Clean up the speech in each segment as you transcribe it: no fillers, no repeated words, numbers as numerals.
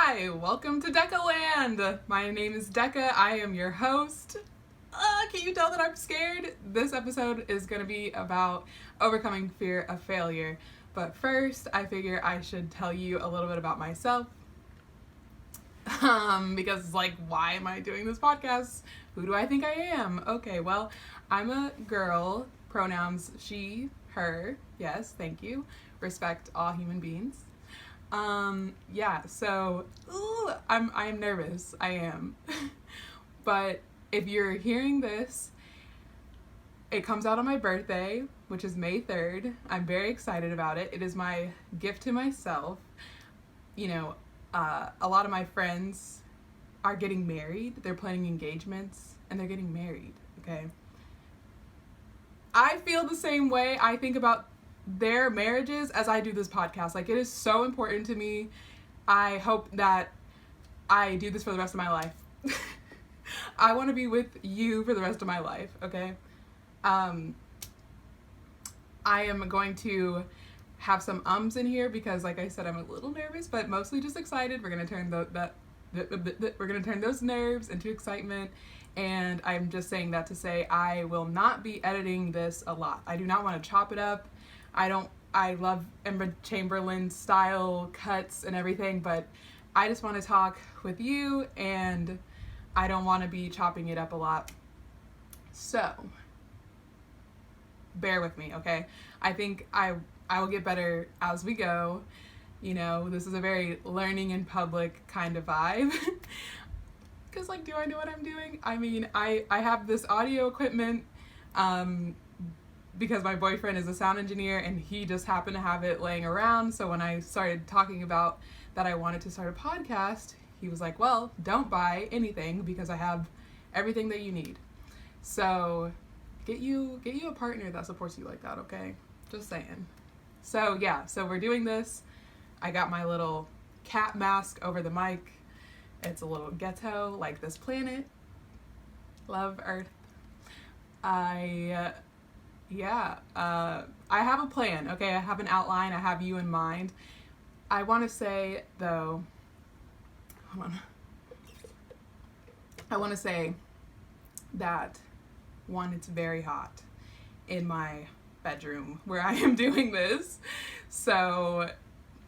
Hi, welcome to Dekaland. My name is Deka. I am your host. Can you tell that I'm scared? This episode is going to be about overcoming fear of failure. But first, I figure I should tell you a little bit about myself. Because why am I doing this podcast? Who do I think I am? Okay, well, I'm a girl. Pronouns she, her. Yes, thank you. Respect all human beings. I'm nervous. I am. But if you're hearing this, it comes out on my birthday, which is May 3rd. I'm very excited about it. It is my gift to myself. A lot of my friends are getting married. They're planning engagements and they're getting married, okay? I feel the same way. I think about their marriages as I do this podcast. It is so important to me. I hope that I do this for the rest of my life. I want to be with you for the rest of my life, okay? I am going to have some ums in here because, like I said, I'm a little nervous, but mostly just excited. We're gonna turn we're gonna turn those nerves into excitement, and I'm just saying that to say I will not be editing this a lot. I do not want to chop it up. I love Emma Chamberlain style cuts and everything, but I just want to talk with you, and I don't want to be chopping it up a lot. So bear with me, okay? I think I will get better as we go. This is a very learning in public kind of vibe. Because, do I know what I'm doing? I mean, I have this audio equipment because my boyfriend is a sound engineer and he just happened to have it laying around. So when I started talking about that I wanted to start a podcast, he was like, well, don't buy anything because I have everything that you need. So get you a partner that supports you like that, okay? Just saying. So we're doing this. I got my little cat mask over the mic. It's a little ghetto, like this planet. Love Earth. I have a plan, okay? I have an outline. I have you in mind. I want to say, though, I want to say that, one, it's very hot in my bedroom where I am doing this. So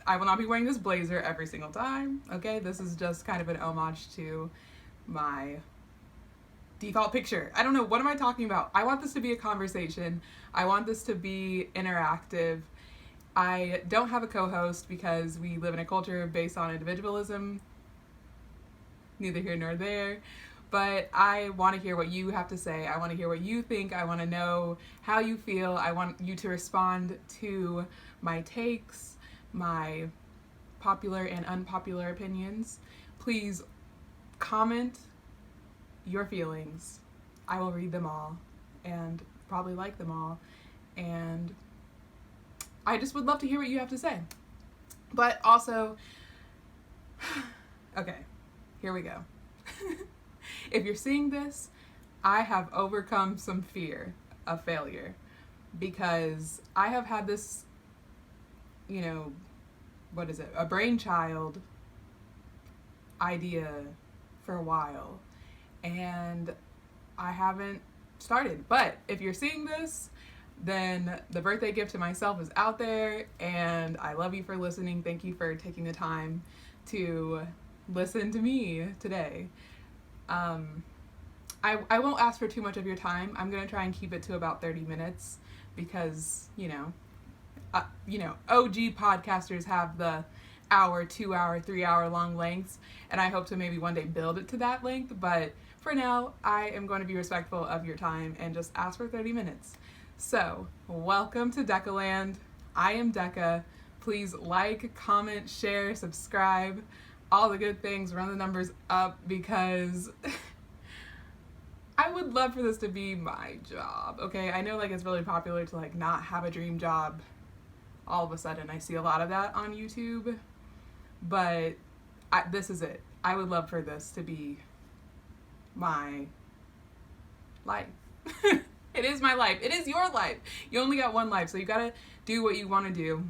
I will not be wearing this blazer every single time, okay? This is just kind of an homage to my default picture. I don't know, what am I talking about? I want this to be a conversation. I want this to be interactive. I don't have a co-host because we live in a culture based on individualism. Neither here nor there. But I want to hear what you have to say. I want to hear what you think. I want to know how you feel. I want you to respond to my takes, my popular and unpopular opinions. Please comment your feelings. I will read them all and probably like them all. And I just would love to hear what you have to say. But also, okay, here we go. If you're seeing this, I have overcome some fear of failure because I have had this, a brainchild idea for a while, and I haven't started. But if you're seeing this, then the birthday gift to myself is out there, and I love you for listening. Thank you for taking the time to listen to me today. I won't ask for too much of your time. I'm going to try and keep it to about 30 minutes because, OG podcasters have the hour, 2 hour, 3 hour long lengths, and I hope to maybe one day build it to that length. But for now, I am going to be respectful of your time and just ask for 30 minutes. So, welcome to Dekaland. I am Deka. Please like, comment, share, subscribe, all the good things, run the numbers up because I would love for this to be my job, okay? I know it's really popular to not have a dream job all of a sudden. I see a lot of that on YouTube, but this is it. I would love for this to be my life. It is my life. It is your life. You only got one life, so you gotta do what you want to do.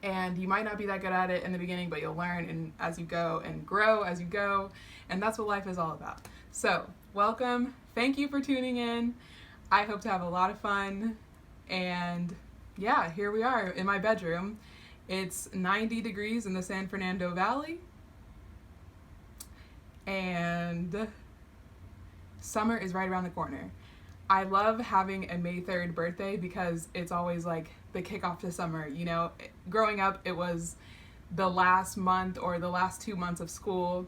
And you might not be that good at it in the beginning, but you'll learn and as you go and grow as you go. And that's what life is all about. So, welcome. Thank you for tuning in. I hope to have a lot of fun. And yeah, here we are in my bedroom. It's 90 degrees in the San Fernando Valley. And summer is right around the corner. I love having a May 3rd birthday because it's always like the kickoff to summer. You know, growing up, it was the last month or the last 2 months of school,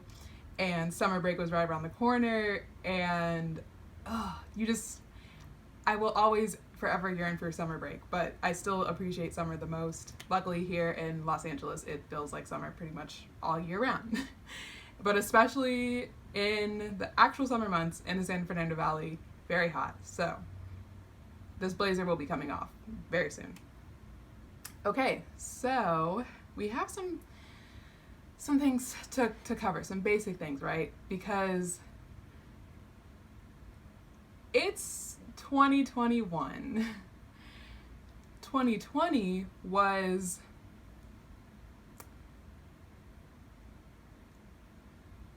and summer break was right around the corner. And I will always forever yearn for summer break, but I still appreciate summer the most. Luckily, here in Los Angeles, it feels like summer pretty much all year round. But especially in the actual summer months in the San Fernando Valley, very hot. So this blazer will be coming off very soon. Okay, so we have some things to cover, some basic things, right? Because it's 2021. 2020 was...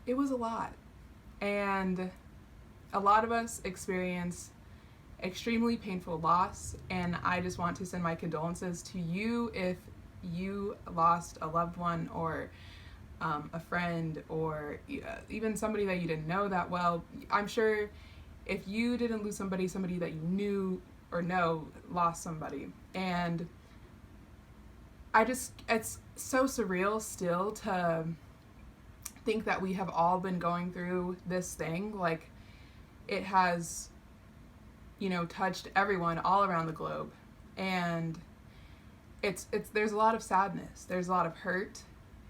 it was a lot. And a lot of us experience extremely painful loss, and I just want to send my condolences to you if you lost a loved one or a friend or even somebody that you didn't know that well. I'm sure if you didn't lose somebody that you knew or know lost somebody. And it's so surreal still to think that we have all been going through this thing. Like, it has, touched everyone all around the globe. And there's a lot of sadness, there's a lot of hurt,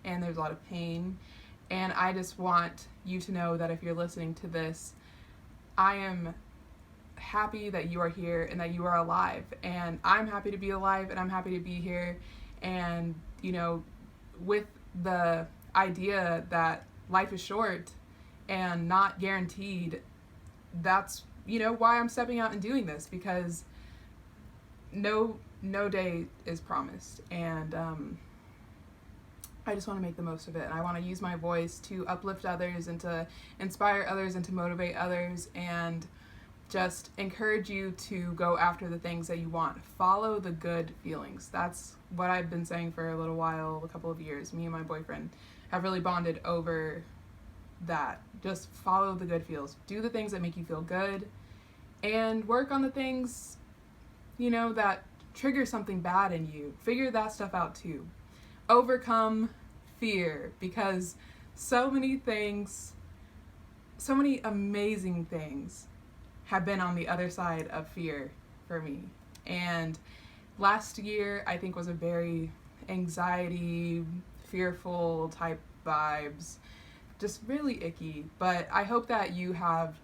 and there's a lot of pain. And I just want you to know that if you're listening to this, I am happy that you are here and that you are alive. And I'm happy to be alive, and I'm happy to be here. And, with the idea that life is short and not guaranteed, that's why I'm stepping out and doing this, because no day is promised. And I just want to make the most of it, and I want to use my voice to uplift others and to inspire others and to motivate others, and just encourage you to go after the things that you want. Follow the good feelings. That's what I've been saying for a little while, a couple of years. Me and my boyfriend have really bonded over that. Just follow the good feels. Do the things that make you feel good, and work on the things, that trigger something bad in you. Figure that stuff out too. Overcome fear, because so many amazing things have been on the other side of fear for me. And last year, I think, was a very anxiety, fearful type vibes, just really icky. But I hope that you have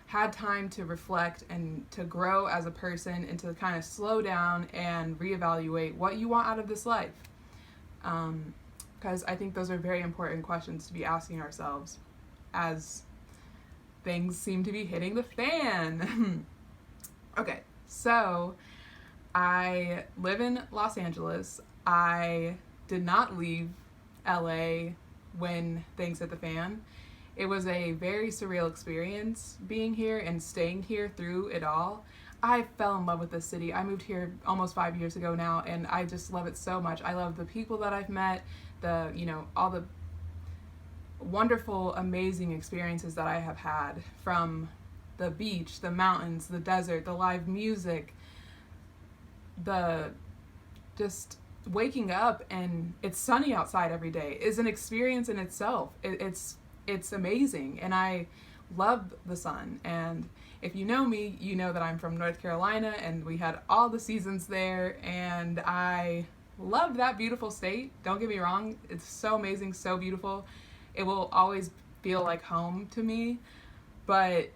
had time to reflect and to grow as a person, and to kind of slow down and reevaluate what you want out of this life. Because I think those are very important questions to be asking ourselves as things seem to be hitting the fan. Okay, so I live in Los Angeles. I did not leave LA when things hit the fan. It was a very surreal experience being here and staying here through it all. I fell in love with this city. I moved here almost 5 years ago now, and I just love it so much. I love the people that I've met, all the wonderful, amazing experiences that I have had, from the beach, the mountains, the desert, the live music, the just waking up and it's sunny outside every day is an experience in itself. It's amazing, and I love the sun. And if you know me, you know that I'm from North Carolina, and we had all the seasons there, and I love that beautiful state. Don't get me wrong, it's so amazing, so beautiful. It will always feel like home to me. But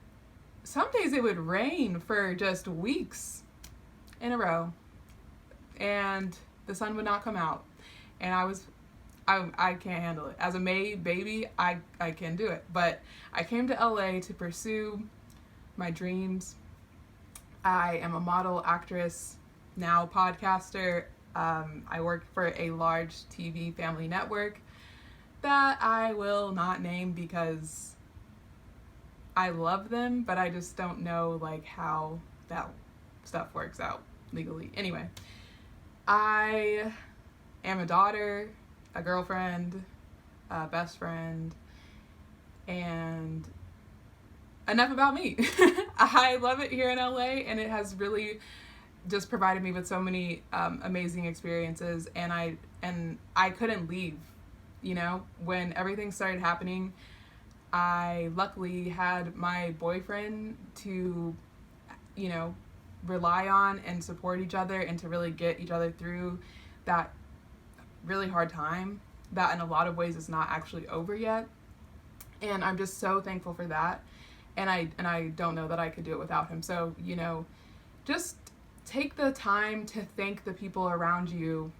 some days it would rain for just weeks in a row, and the sun would not come out, and I can't handle it. As a May baby, I can do it. But I came to LA to pursue my dreams. I am a model, actress, now podcaster. I work for a large TV family network that I will not name because I love them, but I just don't know like how that stuff works out legally. Anyway, I am a daughter, a girlfriend, a best friend, and enough about me. I love it here in LA, and it has really just provided me with so many amazing experiences, and I couldn't leave. You know, when everything started happening, I luckily had my boyfriend to, you know, rely on and support each other and to really get each other through that really hard time that in a lot of ways is not actually over yet. And I'm just so thankful for that. And I don't know that I could do it without him. So, you know, just take the time to thank the people around you.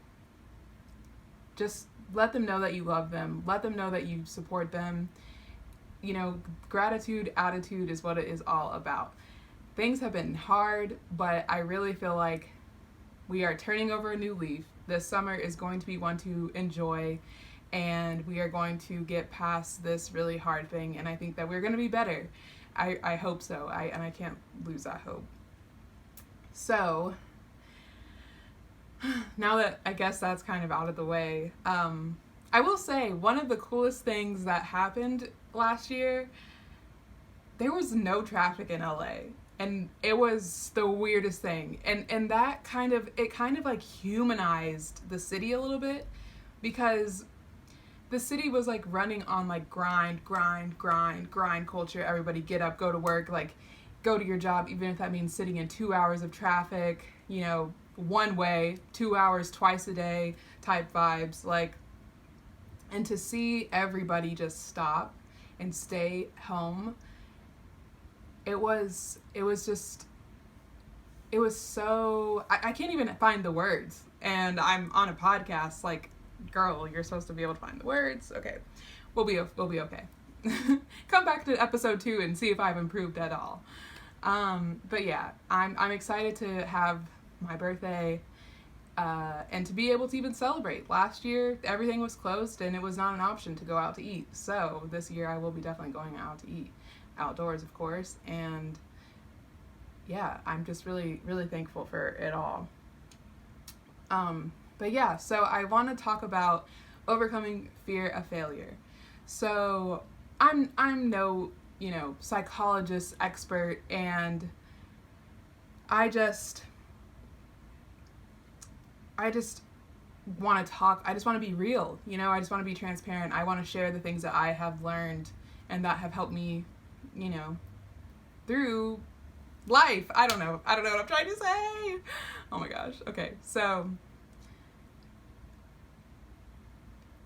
Just let them know that you love them. Let them know that you support them. You know, gratitude, attitude is what it is all about. Things have been hard, but I really feel like we are turning over a new leaf. This summer is going to be one to enjoy, and we are going to get past this really hard thing, and I think that we're going to be better. I hope so. I can't lose that hope. So, now that I guess that's kind of out of the way, I will say one of the coolest things that happened last year, there was no traffic in LA, and it was the weirdest thing, and that kind of like humanized the city a little bit, because the city was like running on like grind culture. Everybody get up, go to work, like go to your job, even if that means sitting in 2 hours of traffic, you know, one way, 2 hours twice a day type vibes, like. And to see everybody just stop and stay home, it was so, I can't even find the words, and I'm on a podcast, like, girl, you're supposed to be able to find the words. Okay, we'll be okay. Come back to episode 2 and see if I've improved at all. But yeah, I'm excited to have my birthday, and to be able to even celebrate. Last year, everything was closed and it was not an option to go out to eat. So this year I will be definitely going out to eat, outdoors of course, and yeah, I'm just really, really thankful for it all. But yeah, so I want to talk about overcoming fear of failure. So I'm no, you know, psychologist expert, and I just want to talk. I just want to be real, you know. I just want to be transparent. I want to share the things that I have learned and that have helped me, you know, through life. I don't know what I'm trying to say. Oh my gosh. Okay, so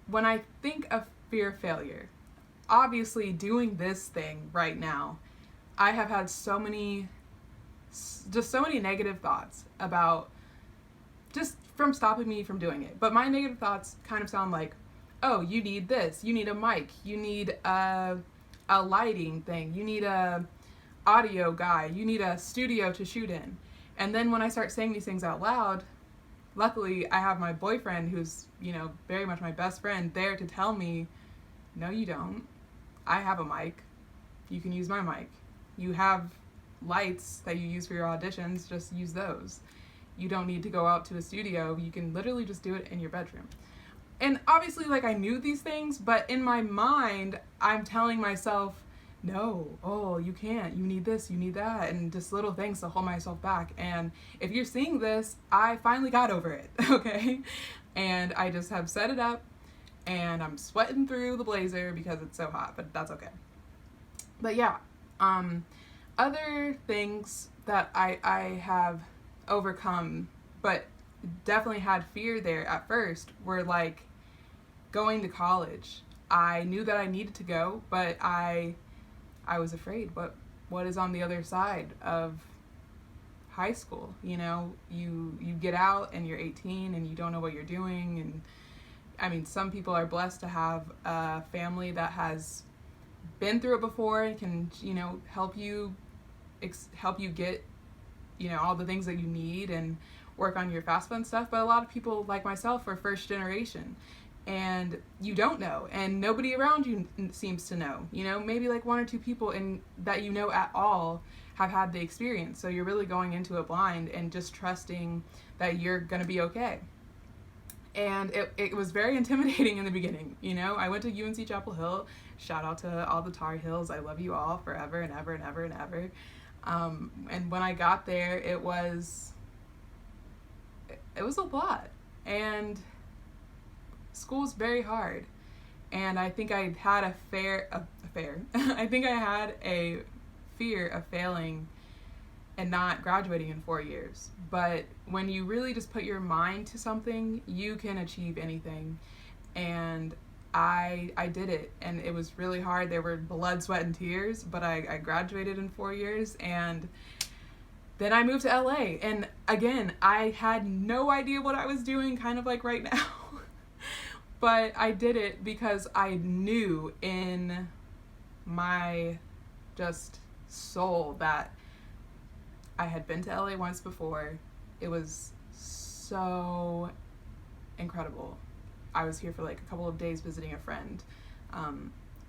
when I think of fear of failure, obviously doing this thing right now, I have had so many negative thoughts about just from stopping me from doing it. But my negative thoughts kind of sound like, oh, you need this, you need a mic, you need a lighting thing, you need a audio guy, you need a studio to shoot in. And then when I start saying these things out loud, luckily I have my boyfriend, who's, you know, very much my best friend, there to tell me, no you don't. I have a mic. You can use my mic. You have lights that you use for your auditions, just use those. You don't need to go out to a studio. You can literally just do it in your bedroom. And obviously, like, I knew these things, but in my mind, I'm telling myself, no, oh, you can't, you need this, you need that, and just little things to hold myself back. And if you're seeing this, I finally got over it, okay? And I just have set it up, and I'm sweating through the blazer because it's so hot, but that's okay. But yeah, other things that I have overcome, but definitely had fear there at first, were like going to college. I knew that I needed to go, but I was afraid what is on the other side of high school. You know, you get out and you're 18 and you don't know what you're doing. And I mean, some people are blessed to have a family that has been through it before and can, you know, help you get, you know, all the things that you need. And work on your FAFSA and stuff, but a lot of people like myself are first generation, and you don't know, and nobody around you seems to know. You know, maybe like one or two people in that you know at all have had the experience, so you're really going into it blind and just trusting that you're going to be okay. And it was very intimidating in the beginning. You know, I went to UNC Chapel Hill. Shout out to all the Tar Heels. I love you all forever and ever and ever and ever. And when I got there, it was a lot. And school's very hard. And I think I had a I think I had a fear of failing and not graduating in 4 years. But when you really just put your mind to something, you can achieve anything. And I did it, and it was really hard. There were blood, sweat, and tears, but I graduated in 4 years, and then I moved to LA. And again, I had no idea what I was doing, kind of like right now. But I did it because I knew in my just soul that I had been to LA once before. It was so incredible. I was here for like a couple of days visiting a friend.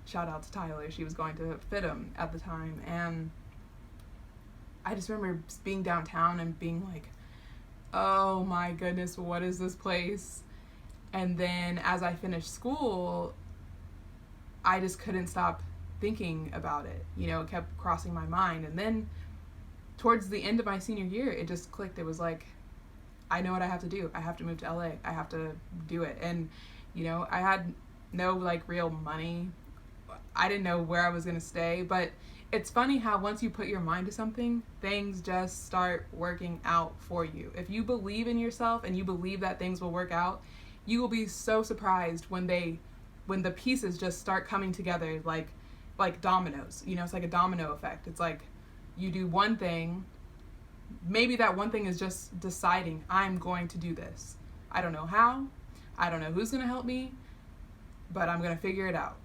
Shout out to Tyler. She was going to FITM at the time. And I just remember being downtown and being like, oh my goodness, what is this place? And then as I finished school, I just couldn't stop thinking about it. You know, it kept crossing my mind. And then towards the end of my senior year, it just clicked. It was like, I know what I have to do. I have to move to LA. I have to do it. And, you know, I had no like real money. I didn't know where I was going to stay. But it's funny how once you put your mind to something, things just start working out for you. If you believe in yourself and you believe that things will work out, you will be so surprised when the pieces just start coming together like dominoes. You know, it's like a domino effect. It's like you do one thing, maybe that one thing is just deciding, I'm going to do this. I don't know how, I don't know who's going to help me, but I'm going to figure it out.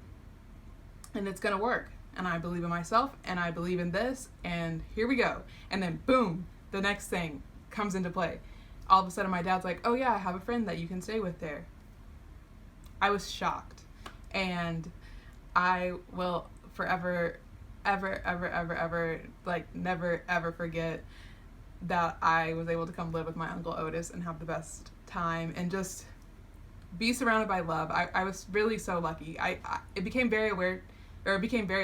And it's going to work. And I believe in myself, and I believe in this, and here we go. And then boom, the next thing comes into play. All of a sudden my dad's like, oh yeah, I have a friend that you can stay with there. I was shocked. And I will forever, ever, like never ever forget that I was able to come live with my Uncle Otis and have the best time and just be surrounded by love. I was really so lucky. It became very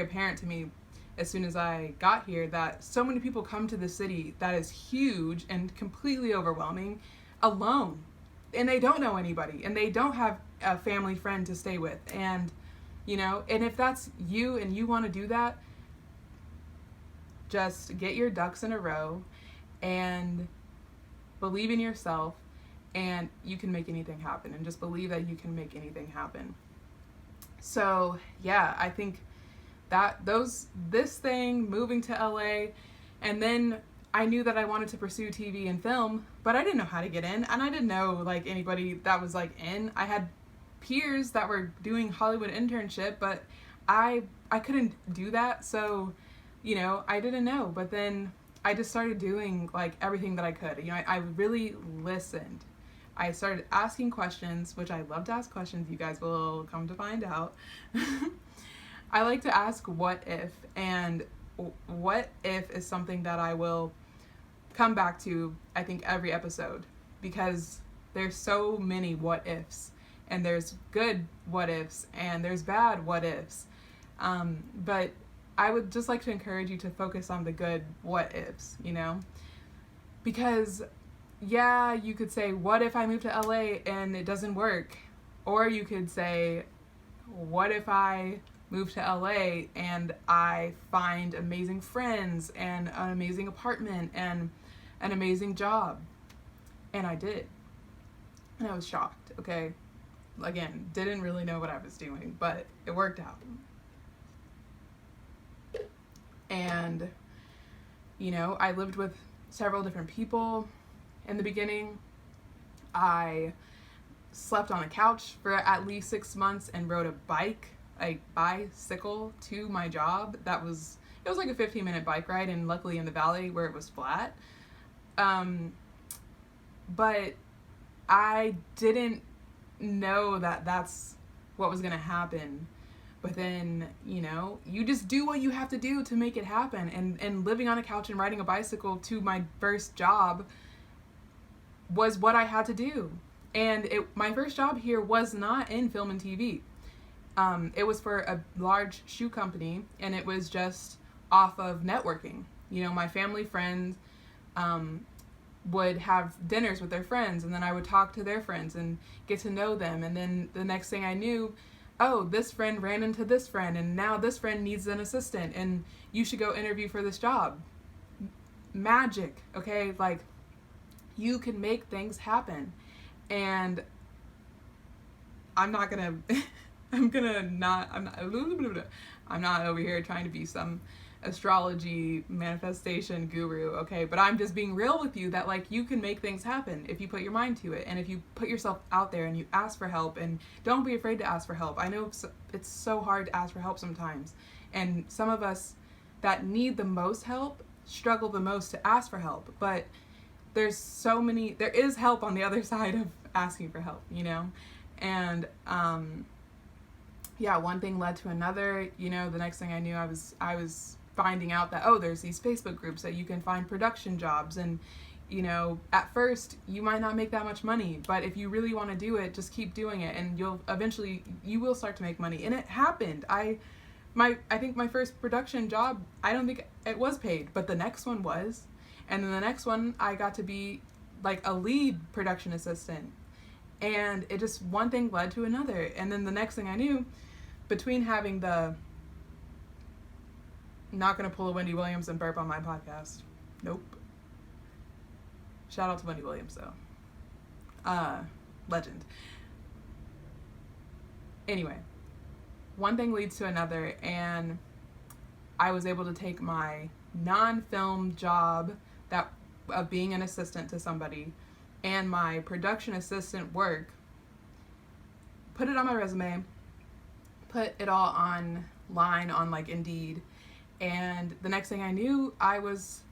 apparent to me as soon as I got here that so many people come to the city that is huge and completely overwhelming alone, and they don't know anybody, and they don't have a family friend to stay with. And you know, and if that's you and you want to do that, just get your ducks in a row and believe in yourself, and you can make anything happen. And just believe that you can make anything happen. So yeah, I think that this thing, moving to LA, and then I knew that I wanted to pursue TV and film, but I didn't know how to get in, and I didn't know like anybody that was like in. I had peers that were doing Hollywood internship, but I couldn't do that, so you know, I didn't know. But then I just started doing like everything that I could. You know, I really listened. I started asking questions, which I love to ask questions. You guys will come to find out. I like to ask what if, and what if is something that I will come back to, I think, every episode, because there's so many what ifs, and there's good what ifs, and there's bad what ifs. But I would just like to encourage you to focus on the good what ifs, you know, because yeah, you could say, what if I move to LA and it doesn't work? Or you could say, what if I move to LA and I find amazing friends and an amazing apartment and an amazing job? And I did. And I was shocked, okay? Again, didn't really know what I was doing, but it worked out. And, you know, I lived with several different people in the beginning. I slept on a couch for at least 6 months and rode a bicycle to my job. It was like a 15-minute bike ride, and luckily in the valley where it was flat. But I didn't know that that's what was going to happen. But then, you know, you just do what you have to do to make it happen. And living on a couch and riding a bicycle to my first job was what I had to do. And my first job here was not in film and TV. It was for a large shoe company, and it was just off of networking. You know, my family friends would have dinners with their friends, and then I would talk to their friends and get to know them. And then the next thing I knew, oh, this friend ran into this friend, and now this friend needs an assistant, and you should go interview for this job. Magic, okay? Like, you can make things happen. And I'm not over here trying to be some astrology manifestation guru, okay? But I'm just being real with you that, like, you can make things happen if you put your mind to it, and if you put yourself out there and you ask for help, and don't be afraid to ask for help. I know it's so hard to ask for help sometimes, and some of us that need the most help struggle the most to ask for help, but there is help on the other side of asking for help, you know? And yeah, one thing led to another. You know, the next thing I knew, I was finding out that, oh, there's these Facebook groups that you can find production jobs. And, you know, at first you might not make that much money, but if you really want to do it, just keep doing it, and you will start to make money. And it happened. I think my first production job, I don't think it was paid, but the next one was. And then the next one, I got to be like a lead production assistant. And it just, one thing led to another. And then the next thing I knew, between having not going to pull a Wendy Williams and burp on my podcast. Nope. Shout out to Wendy Williams, though. Legend. Anyway, one thing leads to another, and I was able to take my non-film job of being an assistant to somebody and my production assistant work, put it on my resume, put it all online on like Indeed, and the next thing I knew, I was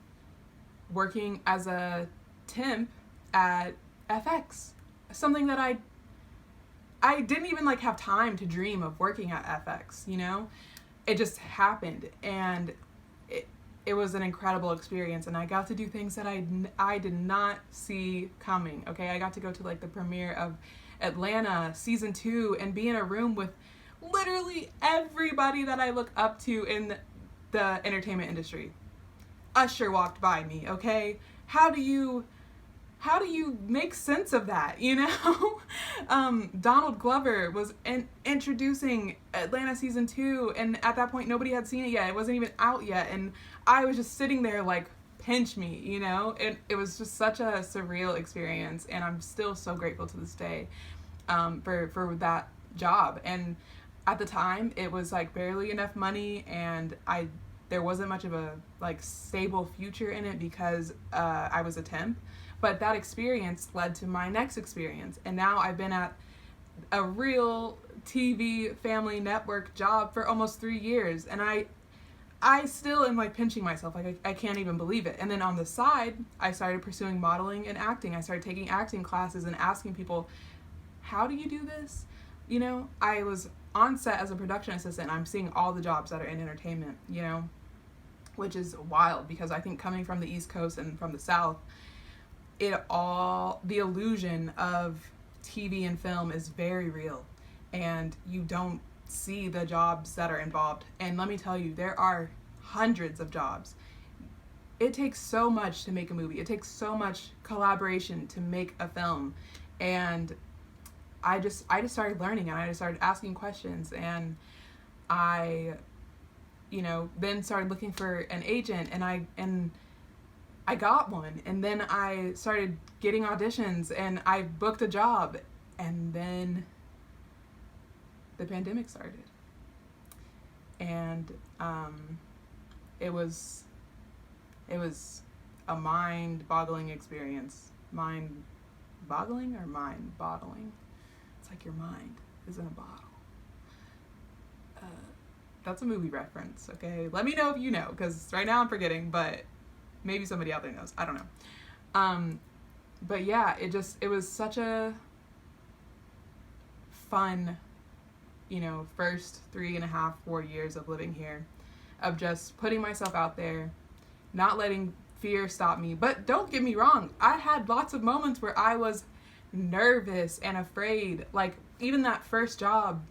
working as a temp at FX, something that I didn't even like have time to dream of working at FX, you know? It just happened, and it was an incredible experience, and I got to do things that I did not see coming, okay? I got to go to like the premiere of Atlanta season 2 and be in a room with literally everybody that I look up to in the entertainment industry. Usher walked by me, okay? How do you make sense of that, you know? Donald Glover was introducing Atlanta season 2, and at that point nobody had seen it yet. It wasn't even out yet, and I was just sitting there like, pinch me, you know? It was just such a surreal experience, and I'm still so grateful to this day for that job. And at the time, it was like barely enough money, and there wasn't much of a like stable future in it because I was a temp. But that experience led to my next experience, and now I've been at a real TV family network job for almost 3 years, and I still am like pinching myself, like I can't even believe it. And then on the side, I started pursuing modeling and acting. I started taking acting classes and asking people, how do you do this? You know, I was on set as a production assistant, and I'm seeing all the jobs that are in entertainment, you know, which is wild because I think coming from the East Coast and from the South, the illusion of TV and film is very real, and you don't see the jobs that are involved. And let me tell you, there are hundreds of jobs. It takes so much to make a movie. It takes so much collaboration to make a film. And I just started learning, and I just started asking questions, and I, you know, then started looking for an agent, and I got one, and then I started getting auditions, and I booked a job, and then the pandemic started. And it was a mind-boggling experience. Mind-boggling or mind-bottling? It's like your mind is in a bottle. That's a movie reference, okay? Let me know if you know, because right now I'm forgetting, but maybe somebody out there knows. I don't know. But yeah, it was such a fun, first 3.5, 4 years of living here, of just putting myself out there, not letting fear stop me. But don't get me wrong, I had lots of moments where I was nervous and afraid. Like, even that first job,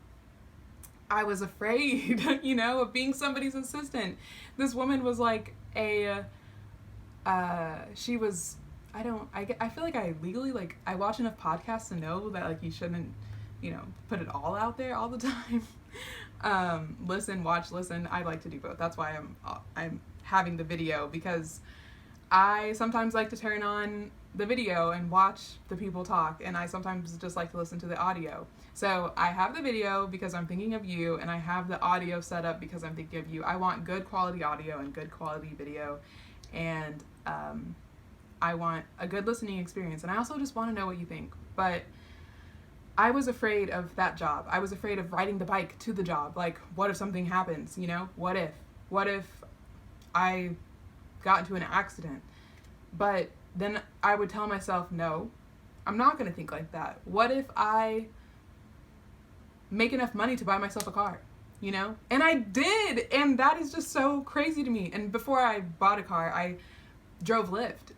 I was afraid, of being somebody's assistant. This woman was like she was, I feel like I legally, like, I watch enough podcasts to know that, like, you shouldn't, put it all out there all the time. Listen, I like to do both. That's why I'm having the video, because I sometimes like to turn on the video and watch the people talk, and I sometimes just like to listen to the audio. So I have the video because I'm thinking of you, and I have the audio set up because I'm thinking of you. I want good quality audio and good quality video, and I want a good listening experience, and I also just want to know what you think. But I was afraid of that job. I was afraid of riding the bike to the job. Like, what if something happens, What if I got into an accident? But then I would tell myself, no, I'm not going to think like that. What if I make enough money to buy myself a car, And I did, and that is just so crazy to me. And before I bought a car, I drove Lyft.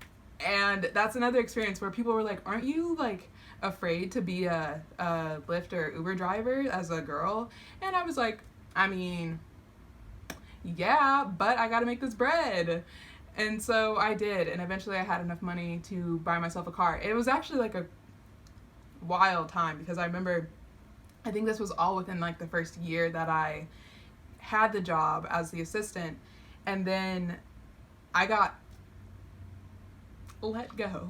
And that's another experience where people were like, aren't you, like, afraid to be a Lyft or Uber driver as a girl? And I was like, I mean, yeah, but I gotta make this bread. And so I did, and eventually I had enough money to buy myself a car. It was actually like a wild time, because I remember, I think this was all within like the first year that I had the job as the assistant, and then I got let go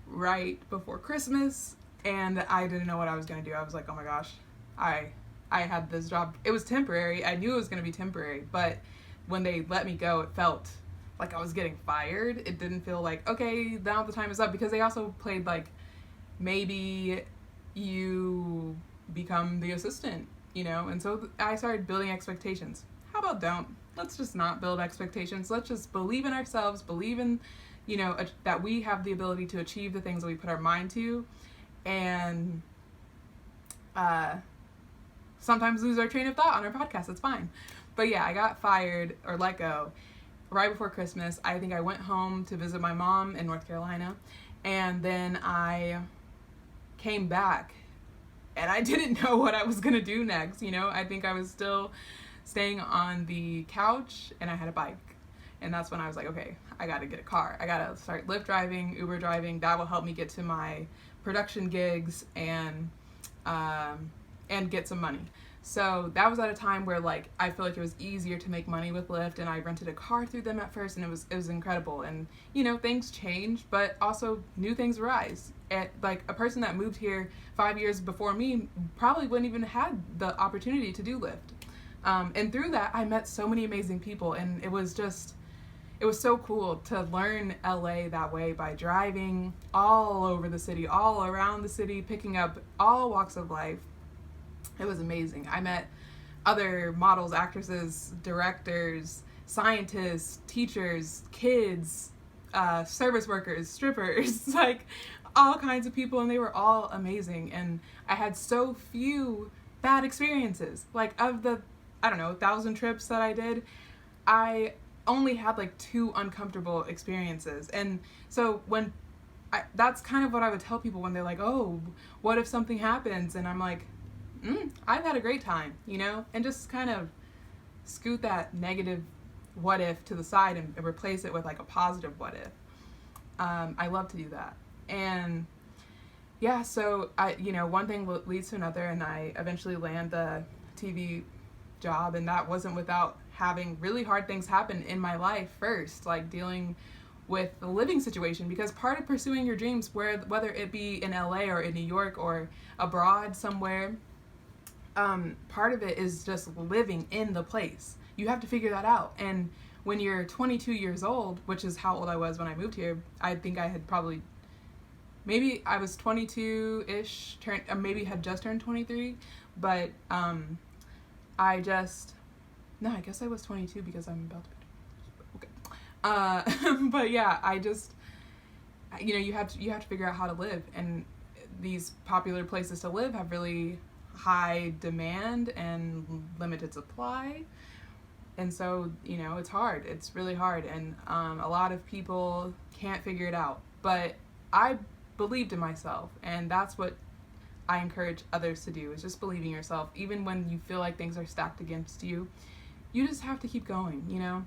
right before Christmas, and I didn't know what I was going to do. I was like, oh my gosh, I had this job. It was temporary. I knew it was going to be temporary, but when they let me go, it felt like I was getting fired. It didn't feel like, okay, now the time is up, because they also played like, maybe you become the assistant, and so I started building expectations. How about don't? Let's just not build expectations. Let's just believe in ourselves, believe in, that we have the ability to achieve the things that we put our mind to, and sometimes lose our train of thought on our podcast. It's fine. But yeah, I got fired or let go right before Christmas. I think I went home to visit my mom in North Carolina, and then I came back, and I didn't know what I was going to do next. I think I was still staying on the couch, and I had a bike. And that's when I was like, okay, I got to get a car. I got to start Lyft driving, Uber driving. That will help me get to my production gigs and get some money. So that was at a time where, like, I feel like it was easier to make money with Lyft, and I rented a car through them at first, and it was incredible. And, things change, but also new things arise. And, like, a person that moved here 5 years before me probably wouldn't even had the opportunity to do Lyft. And through that, I met so many amazing people, and it was so cool to learn LA that way, by driving all over the city, all around the city, picking up all walks of life. It was amazing. I met other models, actresses, directors, scientists, teachers, kids, service workers, strippers, like all kinds of people, and they were all amazing. And I had so few bad experiences. Like, of the, 1,000 trips that I did, I only had like 2 uncomfortable experiences. And so that's kind of what I would tell people when they're like, oh, what if something happens? And I'm like, I've had a great time, and just kind of scoot that negative what if to the side and replace it with like a positive what if. I love to do that. And yeah, so one thing leads to another, and I eventually land the TV job, and that wasn't without having really hard things happen in my life first, like dealing with the living situation, because part of pursuing your dreams, whether it be in LA or in New York or abroad somewhere, part of it is just living in the place. You have to figure that out. And when you're 22 years old, which is how old I was when I moved here, I think I had maybe I was 22-ish, maybe had just turned 23, but I guess I was 22 because I'm about to be, okay. But yeah, you have to figure out how to live, and these popular places to live have really high demand and limited supply. And so, it's hard. It's really hard. And a lot of people can't figure it out. But I believed in myself. And that's what I encourage others to do, is just believe in yourself. Even when you feel like things are stacked against you, you just have to keep going,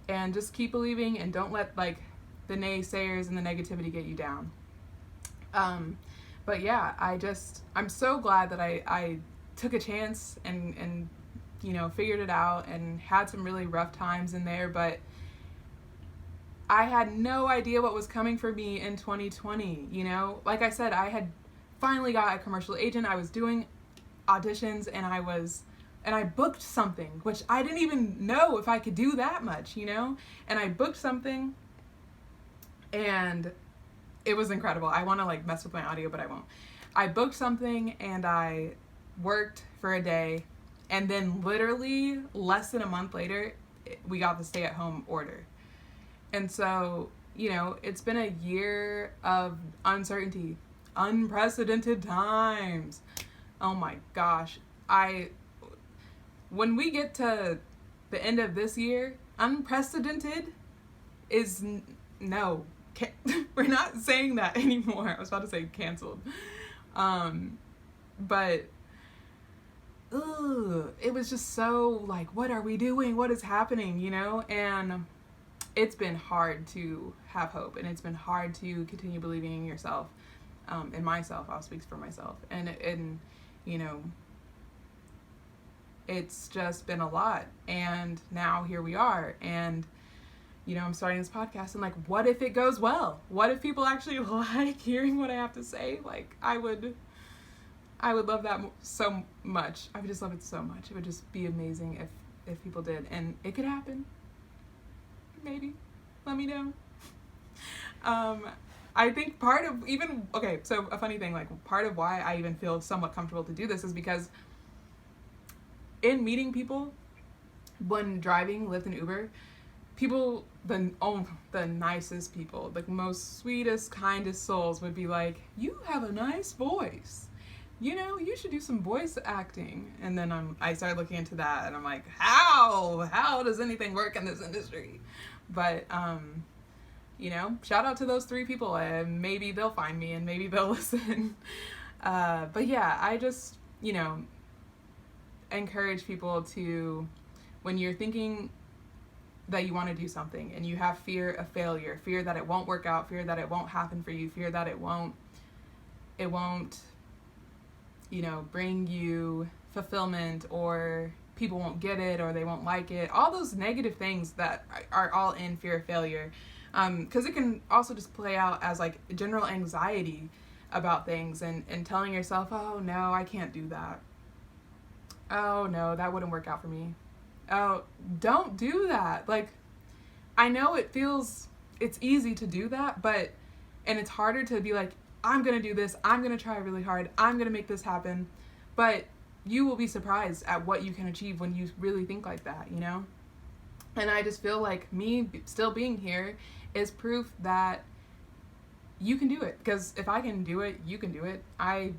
And just keep believing, and don't let, the naysayers and the negativity get you down. But yeah, I'm so glad that I took a chance and figured it out, and had some really rough times in there, but I had no idea what was coming for me in 2020, Like I said, I had finally got a commercial agent. I was doing auditions, and I booked something, which I didn't even know if I could do that much, And I booked something, and it was incredible. I want to mess with my audio, but I won't. I booked something, and I worked for a day, and then literally less than a month later, we got the stay-at-home order. And so, it's been a year of uncertainty, unprecedented times. Oh my gosh. When we get to the end of this year, unprecedented is no. We're not saying that anymore. I was about to say canceled. But it was just so what are we doing? What is happening? And it's been hard to have hope, and it's been hard to continue believing in yourself, in myself. I'll speak for myself. And it's just been a lot. And now here we are. And I'm starting this podcast, and what if it goes well? What if people actually like hearing what I have to say? I would love that so much. I would just love it so much. It would just be amazing if people did, and it could happen. Maybe. Let me know. I think so a funny thing, part of why I even feel somewhat comfortable to do this is because in meeting people, when driving Lyft and Uber, people, the nicest people, the most sweetest, kindest souls would be like, you have a nice voice. You should do some voice acting. And then I started looking into that, and I'm like, how does anything work in this industry? But, shout out to those 3 people, and maybe they'll find me, and maybe they'll listen. But yeah, I just, encourage people to, when you're thinking that you want to do something and you have fear of failure, fear that it won't work out, fear that it won't happen for you, fear that it won't bring you fulfillment, or people won't get it, or they won't like it, all those negative things that are all in fear of failure, because it can also just play out as general anxiety about things, and telling yourself, oh no, I can't do that. Oh no, that wouldn't work out for me. Oh, don't do that. I know it's easy to do that, and it's harder to be I'm going to do this. I'm going to try really hard. I'm going to make this happen. But you will be surprised at what you can achieve when you really think like that, And I just feel like me still being here is proof that you can do it. Because if I can do it, you can do it. I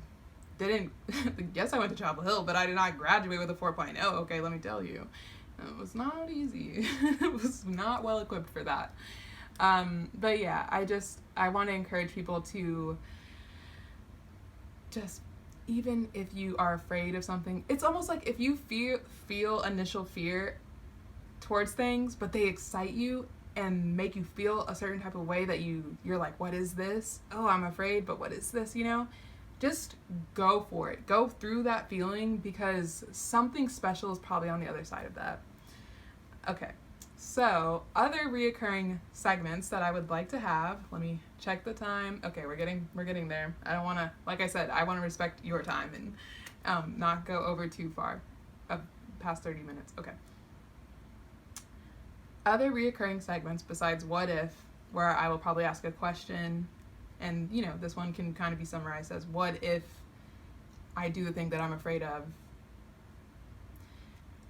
guess I went to Chapel Hill, but I did not graduate with a 4.0. Okay, let me tell you. It was not easy. It was not well equipped for that. But yeah, I want to encourage people to just, even if you are afraid of something, it's almost like if you feel initial fear towards things, but they excite you and make you feel a certain type of way that you're like, what is this? Oh, I'm afraid, but what is this, Just go for it. Go through that feeling, because something special is probably on the other side of that. Okay, so other reoccurring segments that I would like to have. Let me check the time. Okay, we're getting there. I don't want to, like I said, I want to respect your time and not go over too far, past 30 minutes. Okay. Other reoccurring segments besides What If, where I will probably ask a question, and this one can kind of be summarized as, what if I do the thing that I'm afraid of?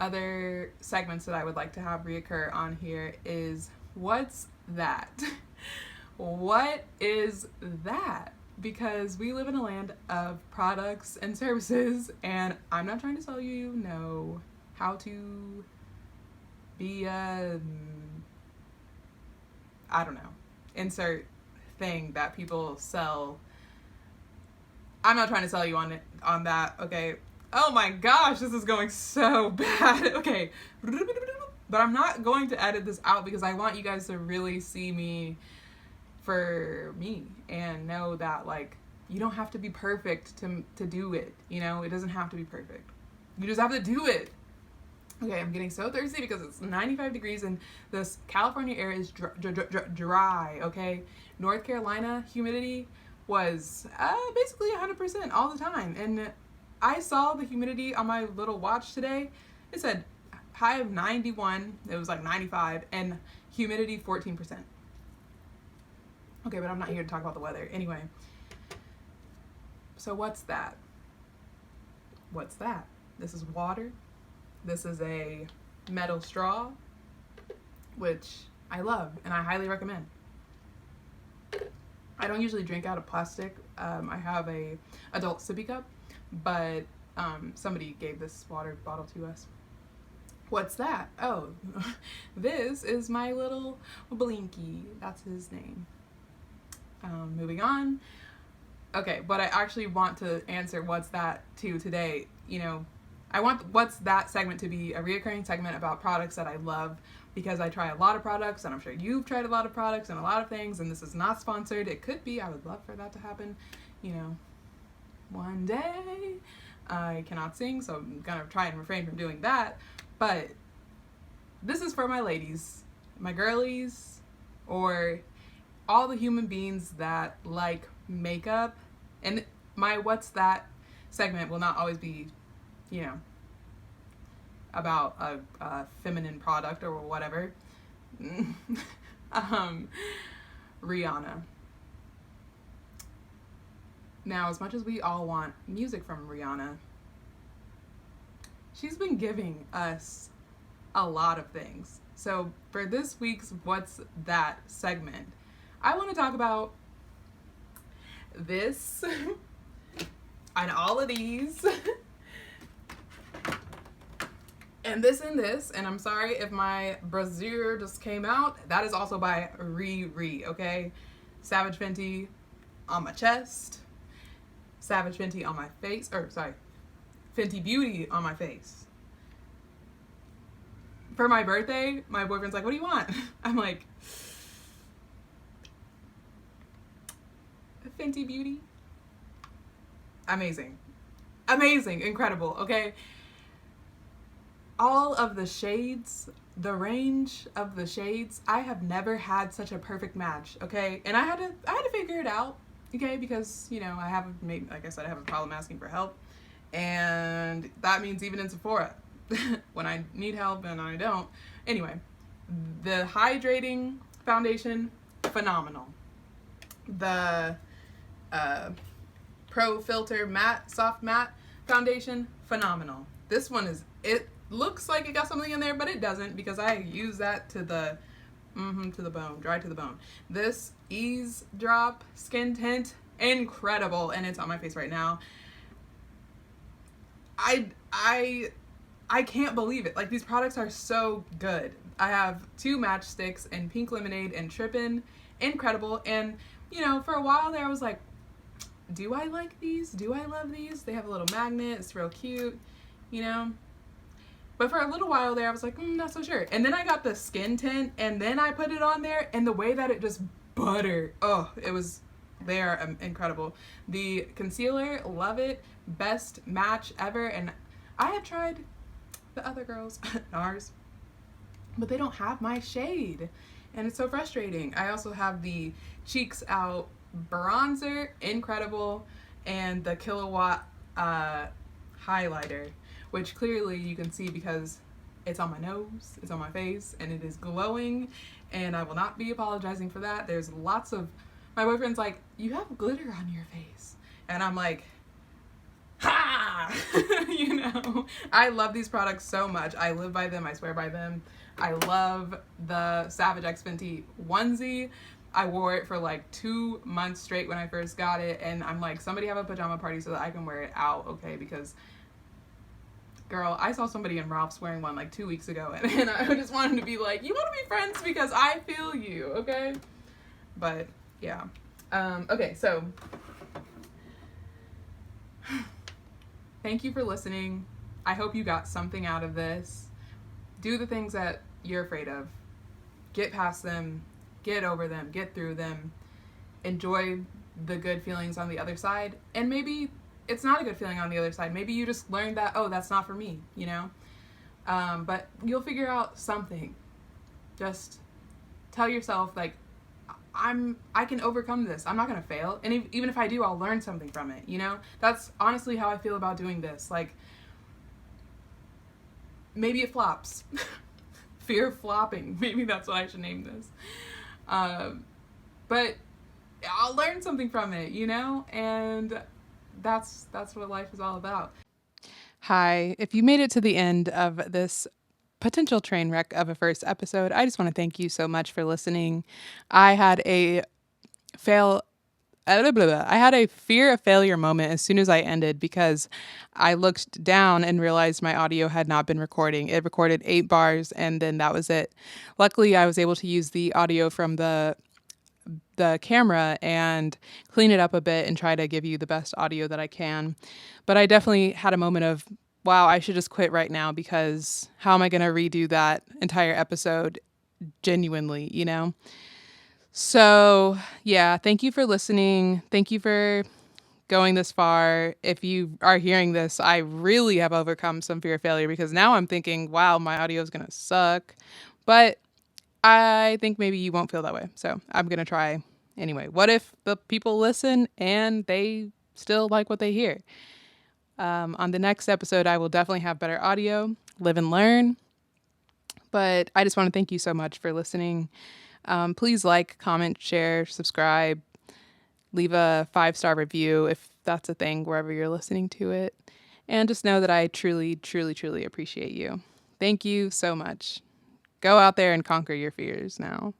Other segments that I would like to have reoccur on here is, what's that? What is that? Because we live in a land of products and services, and I'm not trying to sell you, no, how to be a, I don't know, insert thing that people sell. I'm not trying to sell you on it, on that, okay? Oh my gosh, this is going so bad. Okay. But I'm not going to edit this out because I want you guys to really see me for me and know that, like, you don't have to be perfect to do it, you know? It doesn't have to be perfect. You just have to do it. Okay, I'm getting so thirsty because it's 95 degrees and this California air is dry, okay? North Carolina humidity was basically 100% all the time. And I saw the humidity on my little watch today. It said high of 91, it was like 95, and humidity 14%. Okay, but I'm not here to talk about the weather. Anyway, so what's that? What's that? This is water. This is a metal straw, which I love and I highly recommend. I don't usually drink out of plastic. I have a adult sippy cup, but somebody gave this water bottle to us. What's that? Oh, this is my little Blinky. That's his name. Moving on. Okay, but I actually want to answer what's that to today. You know, I want what's that segment to be a reoccurring segment about products that I love, because I try a lot of products, and I'm sure you've tried a lot of products and a lot of things, and this is not sponsored. It could be. I would love for that to happen, you know, one day. I cannot sing, so I'm gonna try and refrain from doing that, but this is for my ladies, my girlies, or all the human beings that like makeup. And my what's that segment will not always be, you know, about a feminine product or whatever. Rihanna. Now, as much as we all want music from Rihanna, she's been giving us a lot of things. So for this week's What's That segment, I want to talk about this and all of these and this, and I'm sorry if my brassiere just came out. That is also by Riri, okay? Savage Fenty on my chest, Savage Fenty on my face, or sorry, Fenty Beauty on my face. For my birthday, my boyfriend's like, what do you want? I'm like, Fenty Beauty. Amazing. Amazing. Incredible. Okay. All of the shades, the range of the shades, I have never had such a perfect match. Okay. And I had to figure it out. Okay. Because, you know, like I said, I have a problem asking for help. And that means even in Sephora when I need help and I don't. Anyway, the hydrating foundation, phenomenal. The Pro Filter Matte, Soft Matte Foundation, phenomenal. This one it looks like it got something in there, but it doesn't, because I use that to the bone, dry to the bone. This Ease Drop Skin Tint, incredible, and it's on my face right now. I can't believe it. Like, these products are so good. I have 2 matchsticks in Pink Lemonade and Trippin', incredible. And, you know, for a while there I was like, do I like these? Do I love these? They have a little magnet. It's real cute, you know? But for a little while there, I was like, not so sure. And then I got the skin tint, and then I put it on there, and the way that it just buttered, they are incredible. The concealer, love it. Best match ever. And I have tried the other girls, NARS, but they don't have my shade, and it's so frustrating. I also have the Cheeks Out bronzer, incredible, and the Killawatt highlighter, which clearly you can see because it's on my nose, it's on my face, and it is glowing, and I will not be apologizing for that. There's lots of, my boyfriend's like, you have glitter on your face, and I'm like, ha! You know, I love these products so much. I live by them. I swear by them. I love the Savage X Fenty onesie. I wore it for like 2 months straight when I first got it, and I'm like, somebody have a pajama party so that I can wear it out, okay? Because, girl, I saw somebody in Ralph's wearing one like 2 weeks ago, and I just wanted to be like, you want to be friends because I feel you, okay? But yeah, okay, so thank you for listening. I hope you got something out of this. Do the things that you're afraid of. Get past them. Get over them. Get through them. Enjoy the good feelings on the other side. And maybe it's not a good feeling on the other side. Maybe you just learned that, oh, that's not for me, you know? But you'll figure out something. Just tell yourself, like, I can overcome this. I'm not going to fail. And even if I do, I'll learn something from it, you know? That's honestly how I feel about doing this. Like, maybe it flops. Fear of flopping. Maybe that's what I should name this. But I'll learn something from it, you know? And that's what life is all about. Hi, if you made it to the end of this potential train wreck of a first episode, I just want to thank you so much for listening. I had a fear of failure moment as soon as I ended because I looked down and realized my audio had not been recording. It recorded 8 bars and then that was it. Luckily, I was able to use the audio from the camera and clean it up a bit and try to give you the best audio that I can. But I definitely had a moment of, wow, I should just quit right now because how am I going to redo that entire episode genuinely, you know? So, yeah, thank you for listening. Thank you for going this far. If you are hearing this, I really have overcome some fear of failure because now I'm thinking, wow, my audio is going to suck. But I think maybe you won't feel that way. So I'm going to try anyway. What if the people listen and they still like what they hear? On the next episode, I will definitely have better audio, live and learn. But I just want to thank you so much for listening. Please like, comment, share, subscribe, leave a 5-star review if that's a thing wherever you're listening to it. And just know that I truly, truly, truly appreciate you. Thank you so much. Go out there and conquer your fears now.